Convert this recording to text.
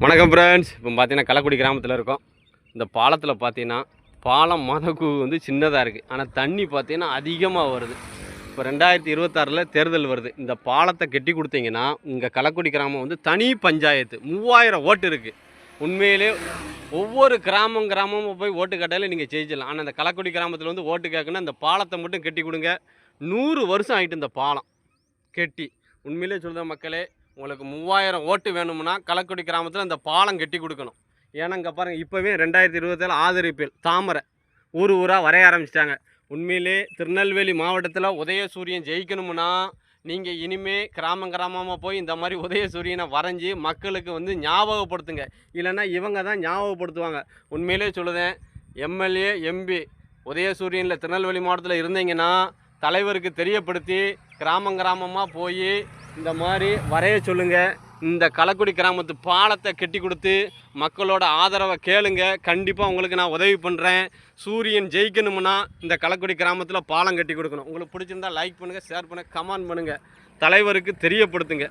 வணக்கம் ஃப்ரெண்ட்ஸ். இப்போ பார்த்தீங்கன்னா கள்ளக்குடி கிராமத்தில் இருக்கோம். இந்த பாலத்தில் பார்த்தீங்கன்னா பாலம் மதகு வந்து சின்னதாக இருக்குது, ஆனால் தண்ணி பார்த்தீங்கன்னா அதிகமாக வருது. இப்போ 2026 தேர்தல் வருது. இந்த பாலத்தை கட்டி கொடுத்தீங்கன்னா இங்கே கள்ளக்குடி கிராமம் வந்து தனி பஞ்சாயத்து 3000 ஓட்டு இருக்குது. உண்மையிலே ஒவ்வொரு கிராமமும் போய் ஓட்டு கேட்டாலே நீங்கள் ஜெயிச்சிடலாம். ஆனால் இந்த கள்ளக்குடி கிராமத்தில் வந்து ஓட்டு கேட்கணுன்னா இந்த பாலத்தை மட்டும் கட்டி கொடுங்க. 100 வருஷம் ஆகிட்டு இந்த பாலம் கெட்டி. உண்மையிலே சொல்கிறேன் மக்களே, உங்களுக்கு 3000 ஓட்டு வேணும்னா கள்ளக்குடி கிராமத்தில் இந்த பாலம் கட்டி கொடுக்கணும். ஏன்னா இங்கே பாருங்கள், இப்போவே 2027 ஆதரிப்பில் தாமரை ஊராக வரைய ஆரம்பிச்சிட்டாங்க. உண்மையிலே திருநெல்வேலி மாவட்டத்தில் உதயசூரியன் ஜெயிக்கணும்னா நீங்கள் இனிமேல் கிராமமாக போய் இந்த மாதிரி உதயசூரியனை வரைஞ்சி மக்களுக்கு வந்து ஞாபகப்படுத்துங்க. இல்லைன்னா இவங்க தான் ஞாபகப்படுத்துவாங்க. உண்மையிலே சொல்லுதேன், எம்எல்ஏ எம்பி உதயசூரியனில் திருநெல்வேலி மாவட்டத்தில் இருந்தீங்கன்னா தலைவருக்கு தெரியப்படுத்தி கிராமமாக போய் இந்த மாதிரி வரைய சொல்லுங்கள். இந்த கள்ளக்குடி கிராமத்து பாலத்தை கட்டி கொடுத்து மக்களோட ஆதரவை கேளுங்க. கண்டிப்பாக உங்களுக்கு நான் உதவி பண்ணுறேன். சூரியன் ஜெயிக்கணும்னா இந்த கள்ளக்குடி கிராமத்தில் பாலம் கட்டி கொடுக்கணும். உங்களுக்கு பிடிச்சிருந்தா லைக் பண்ணுங்கள், ஷேர் பண்ணுங்கள், கமெண்ட் பண்ணுங்கள், தலைவருக்கு தெரியப்படுத்துங்க.